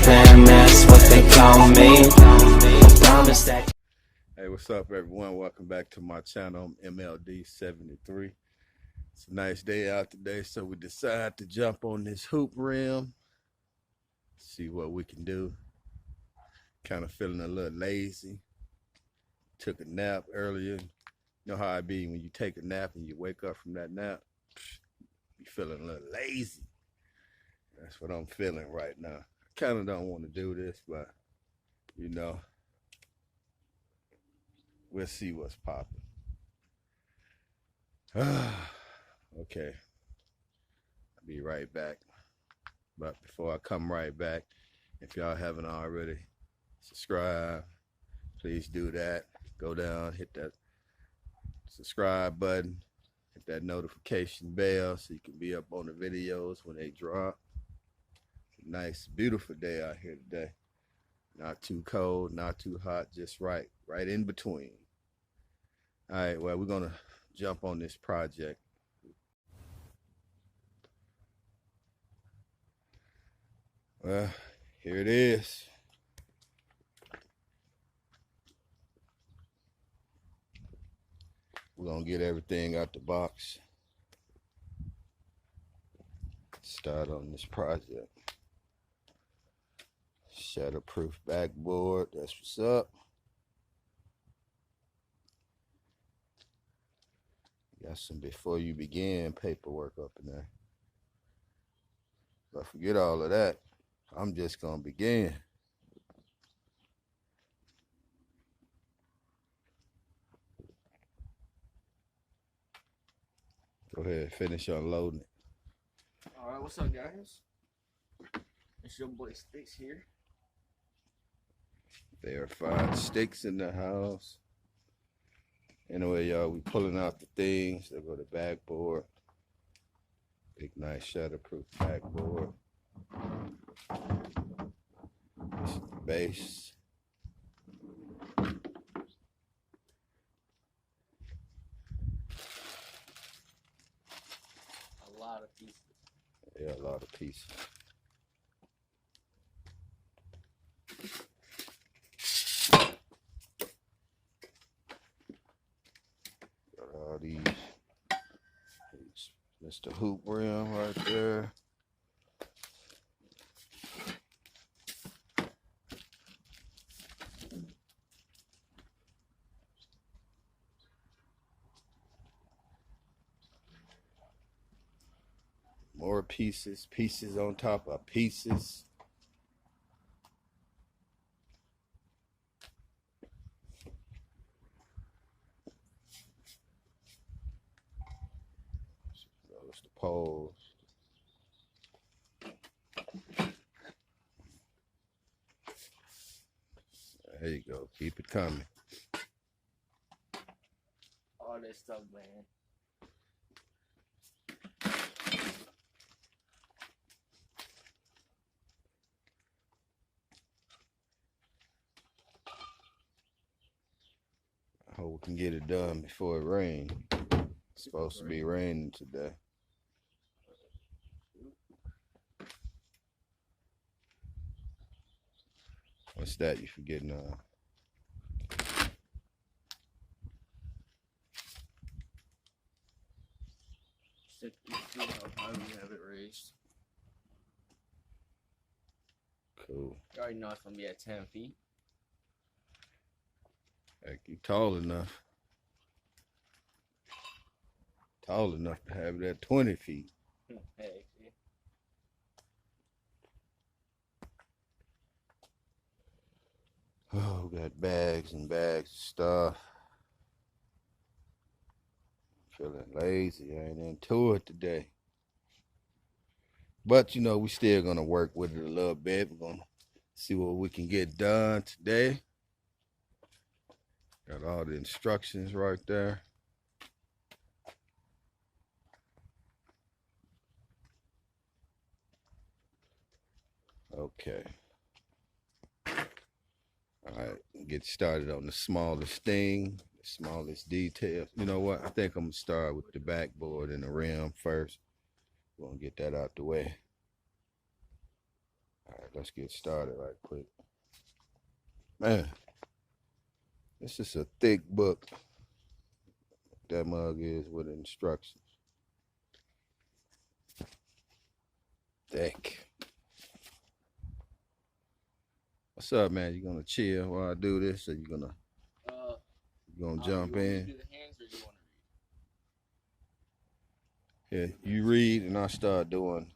fam, that's what they call me. Promise that. Hey, what's up, everyone? Welcome back to my channel. I'm MLD 73. It's a nice day out today, so we decided to jump on this hoop rim, see what we can do. Kind of feeling a little lazy. Took a nap earlier. You know how it be when you take a nap and you wake up from that nap? You feeling a little lazy. That's what I'm feeling right now. I kind of don't want to do this, but you know, we'll see what's popping. Okay, I'll be right back. But before I come right back, if y'all haven't already subscribed, please do that. Go down, hit that subscribe button, hit that notification bell so you can be up on the videos when they drop. Nice, beautiful day out here today. Not too cold, not too hot, just right in between. All right, well, we're gonna jump on this project. Well, here it is. We're gonna get everything out the box. Start on this project. Shatterproof backboard, that's what's up. Got some before you begin paperwork up in there. But forget all of that. I'm just gonna begin. Go ahead, finish unloading it. Alright, what's up, guys? It's your boy Stickz here. Verified Stickz in the house. Anyway, y'all, we pulling out the things. They'll go to backboard. Big, nice shatterproof backboard. This is the base. A lot of pieces. Yeah, a lot of pieces. Got all these. That's the hoop rim right there. More pieces, pieces on top of pieces. Those the poles. There you go. Keep it coming. All this stuff, man. I hope we can get it done before it rains. It's supposed to be raining today. What's that you forgetting on? Stick how high we have it raised. Cool. You already know it's gonna be at 10 feet. Heck, you tall enough. Tall enough to have it at 20 feet. Hey, Oh, we got bags and bags of stuff. Feeling lazy. I ain't into it today. But, you know, we still going to work with it a little bit. We're going to see what we can get done today. Got all the instructions right there. Okay. All right, get started on the smallest thing, the smallest detail. You know what? I think I'm gonna start with the backboard and the rim first. We're gonna get that out the way. All right, let's get started right quick. Man, this is a thick book. That mug is with instructions. Thick. What's up, man? You gonna chill while I do this, or you gonna jump in? Do the hands, or do you want to Yeah, you read, and I start doing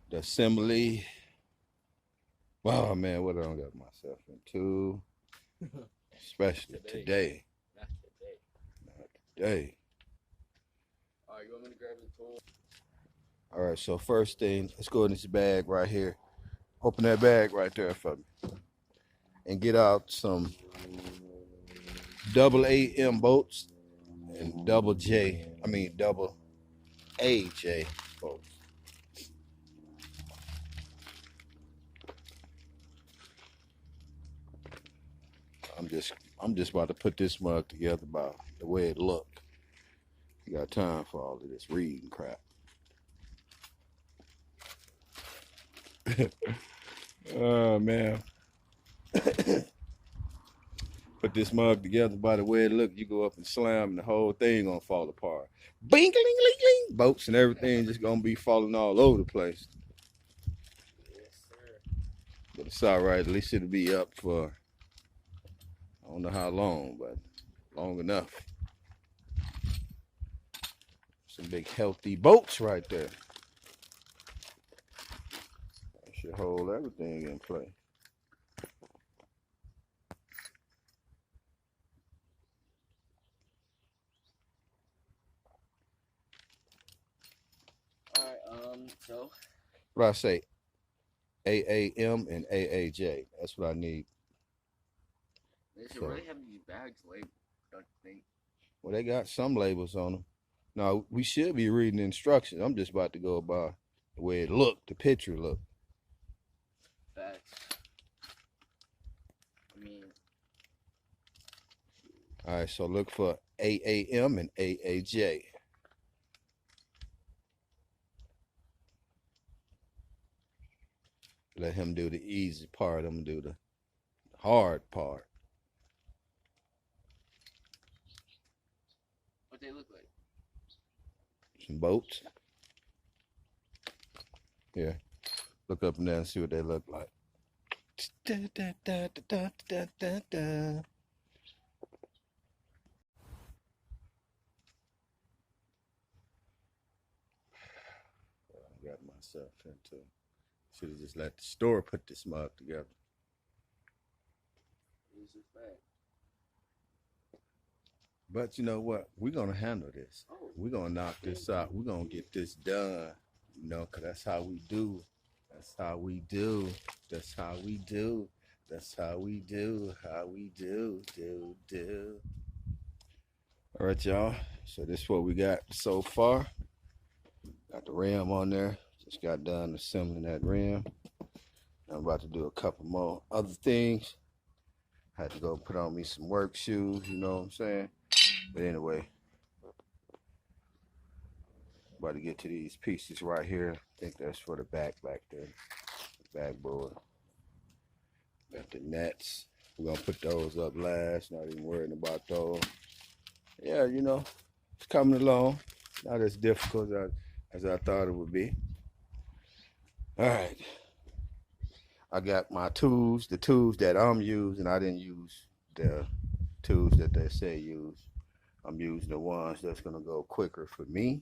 the assembly. Wow, man, what I don't got myself into, especially today. Not today. Not today. All right, you want me to grab the tool? All right, so first thing, let's go in this bag right here. Open that bag right there for me. And get out some double AM bolts and double AJ bolts. I'm just about to put this mug together by the way it looked. You got time for all of this reading crap. Oh man. Put this mug together by the way it look. You go up and slam and the whole thing gonna fall apart. Bing, ling, ling, ling. Bolts and everything just gonna be falling all over the place. Yes, sir. But it's all right. At least it'll be up for, I don't know how long, but long enough. Some big healthy bolts right there. That should hold everything in place. So What I say? AAM and AAJ. That's what I need. they should really have these bags labeled, don't you think? Well, they got some labels on them. Now, we should be reading the instructions. I'm just about to go by the way it looked, the picture looked. Facts. I mean, all right, so look for AAM and AAJ. Let him do the easy part. I'm going to do the hard part. what they look like? Some bolts. Here. Look up and down and see what they look like. Da, da, da, da, da, da, da. I got myself into. Should have just let the store put this mug together. It's just bad. But you know what? We're going to handle this. We're going to knock this out. We're going to get this done. You know, because that's how we do. That's how we do. That's how we do. That's how we do. How we do. Do. All right, y'all. So this is what we got so far. Got the rim on there. Just got done assembling that rim. I'm about to do a couple more other things. Had to go put on me some work shoes, you know what I'm saying? But anyway, about to get to these pieces right here. I think that's for the back there. The backboard. Got the nets. We're going to put those up last. Not even worrying about those. Yeah, you know, it's coming along. Not as difficult as I thought it would be. All right. I got my tools, the tools that I'm using. I didn't use the tools that they say use. I'm using the ones that's going to go quicker for me.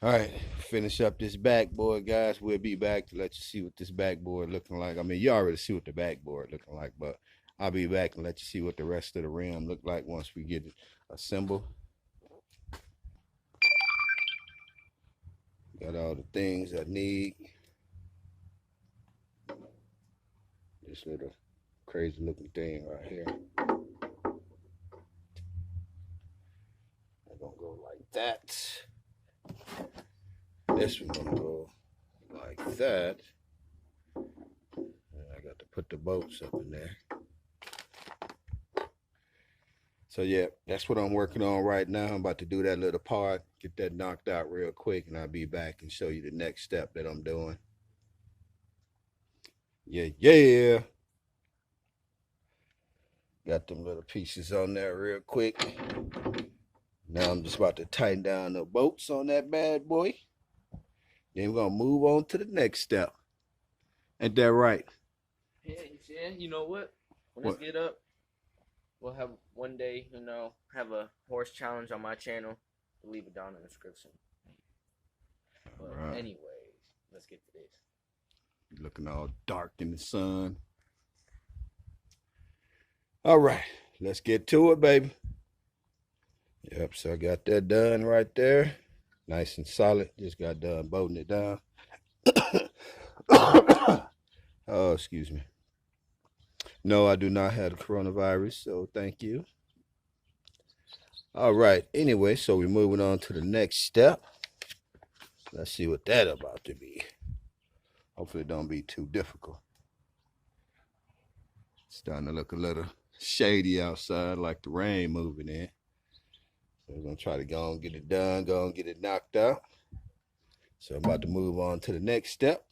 All right, finish up this backboard, guys. We'll be back to let you see what this backboard looking like. I mean, you already see what the backboard looking like, but I'll be back and let you see what the rest of the rim look like once we get it assembled. Got all the things I need. This little crazy looking thing right here. I'm gonna go like that. This one's gonna go like that. And I got to put the bolts up in there. So yeah, that's what I'm working on right now. I'm about to do that little part, get that knocked out real quick, and I'll be back and show you the next step that I'm doing. Yeah. Got them little pieces on there real quick. Now I'm just about to tighten down the bolts on that bad boy. Then we're gonna move on to the next step. Ain't that right? Yeah, you know what? When I get up, we'll have one day, have a horse challenge on my channel. We'll leave it down in the description. But anyways, let's get to this. Looking all dark in the sun. All right, let's get to it, baby. Yep, so I got that done right there. Nice and solid. Just got done bolting it down. Oh, excuse me. No, I do not have the coronavirus, so thank you. All right, anyway, so we're moving on to the next step. Let's see what that's about to be. Hopefully it don't be too difficult. It's starting to look a little shady outside, like the rain moving in. So we're gonna try to go and get it done, go and get it knocked out. So I'm about to move on to the next step,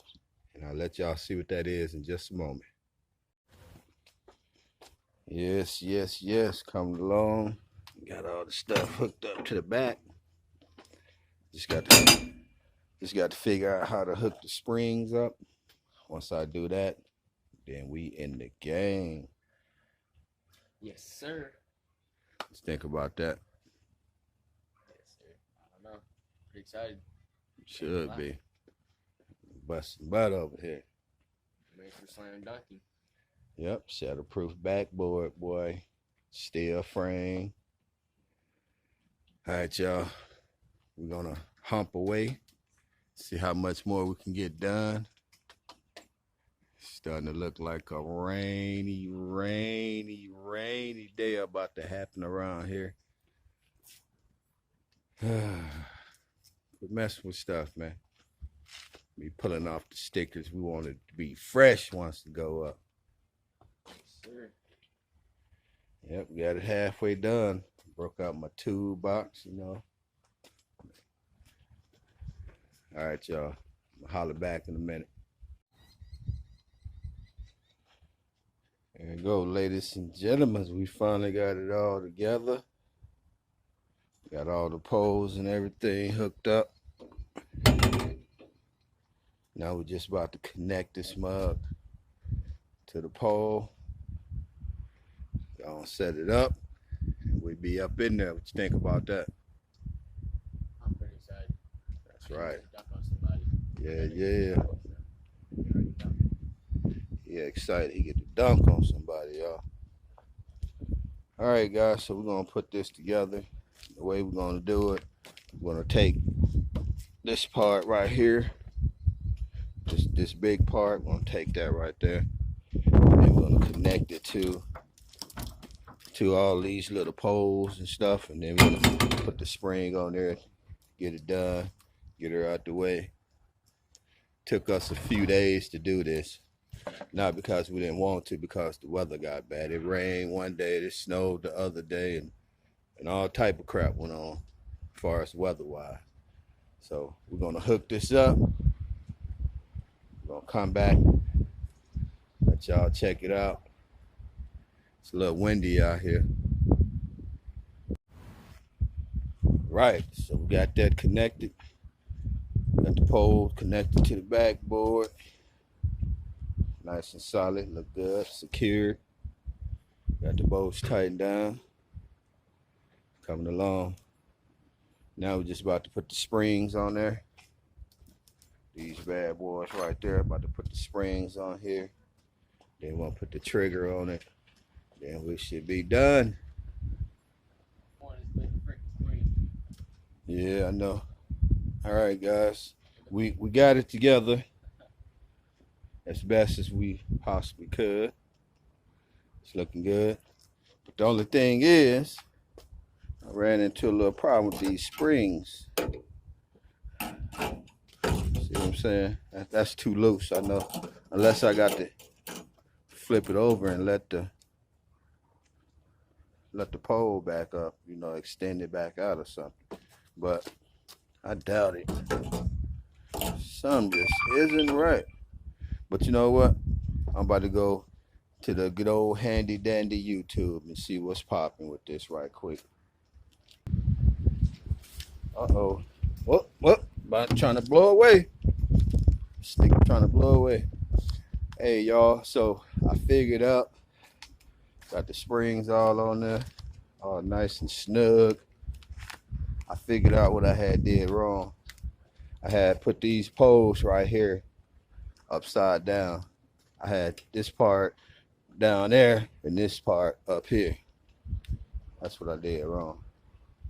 and I'll let y'all see what that is in just a moment. Yes, coming along. Got all the stuff hooked up to the back. Just got to figure out how to hook the springs up. Once I do that, then we in the game. Yes, sir. Let's think about that. Yes, sir. I don't know. Pretty excited. Should be. Busting butt over here. Ready for slam dunking. Yep, Shatterproof backboard, boy. Steel frame. All right, y'all. We're gonna hump away. See how much more we can get done. Starting to look like a rainy day about to happen around here. Quit messing with stuff, man. Be pulling off the stickers. We want it to be fresh once to go up. Sure. Yep, we got it halfway done. Broke out my toolbox, All right, y'all. I'll holler back in a minute. There you go, ladies and gentlemen. We finally got it all together. Got all the poles and everything hooked up. Now we're just about to connect this mug to the pole. Gonna set it up. We'll be up in there. What you think about that? I'm pretty excited. That's right. Dunk on somebody. Yeah. Yeah, excited. He get to dunk on somebody, y'all. All right, guys. So we're gonna put this together. The way we're gonna do it, we're gonna take this part right here, this big part. We're gonna take that right there, and we're gonna connect it to all these little poles and stuff, and then we're gonna put the spring on there, get it done, get her out the way. Took us a few days to do this. Not because we didn't want to, because the weather got bad. It rained one day, it snowed the other day, and all type of crap went on as far as weather-wise. So we're gonna hook this up. We're gonna come back, let y'all check it out. It's a little windy out here. Right, so we got that connected. Got the pole connected to the backboard. Nice and solid, look good, secured. Got the bolts tightened down. Coming along. Now we're just about to put the springs on there. These bad boys right there, about to put the springs on here. Then we'll put the trigger on it. Then we should be done. Yeah, I know. All right, guys. We got it together as best as we possibly could. It's looking good. But the only thing is, I ran into a little problem with these springs. See what I'm saying? That's too loose, I know. Unless I got to flip it over and let let the pole back up, you know, extend it back out or something. But I doubt it. Something just isn't right. But you know what? I'm about to go to the good old handy dandy YouTube and see what's popping with this right quick. Uh-oh. What? About trying to blow away. Stick trying to blow away. Hey y'all, so I figured out, got the springs all on there, all nice and snug. I figured out what I had did wrong. I had put these poles right here upside down. I had this part down there and this part up here. That's what I did wrong.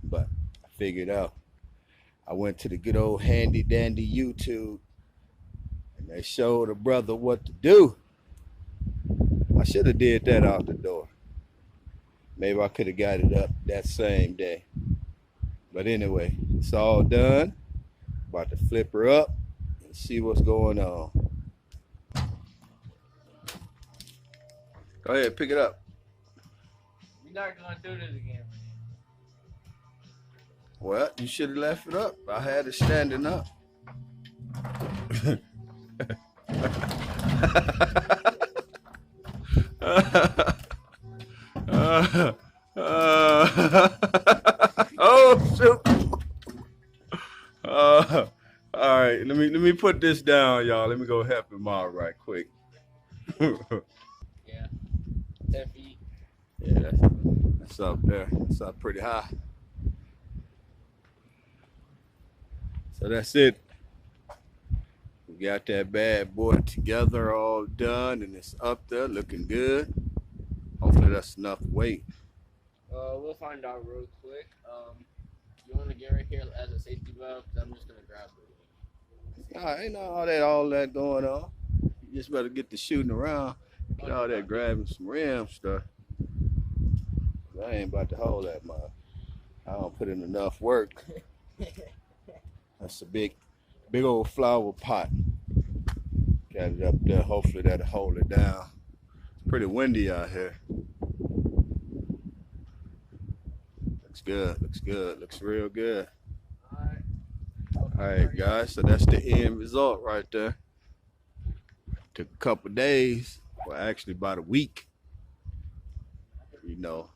But I figured out. I went to the good old handy dandy YouTube and they showed a brother what to do. I should have did that out the door. Maybe I could have got it up that same day. But anyway, it's all done. About to flip her up and see what's going on. Go ahead, pick it up. We're not gonna do this again, man. Well, you should have left it up. I had it standing up. Oh shoot! All right, let me put this down, y'all. Let me go help him out right quick. Yeah, 10 feet. Yeah, that's up there. It's up pretty high. So that's it. We got that bad boy together, all done, and it's up there looking good. Hopefully that's enough weight. We'll find out real quick. You want to get right here as a safety valve? Because I'm just gonna grab it. Ain't all that going on. You just better get to shooting around. Get all that grabbing some rim stuff. I ain't about to hold that much. I don't put in enough work. That's a big old flower pot. Got it up there. Hopefully that'll hold it down. It's pretty windy out here. Looks good. Looks real good. All right, guys. So that's the end result right there. Took a couple days. Well, actually about a week. You know,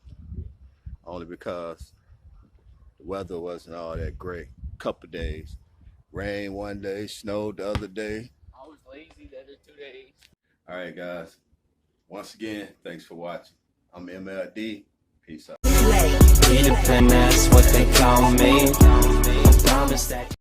only because the weather wasn't all that great. Couple days. Rain one day, snowed the other day. I was lazy the other 2 days. All right, guys. Once again, thanks for watching. I'm MLD. Peace out. Independent, that's what they call me. I promise that.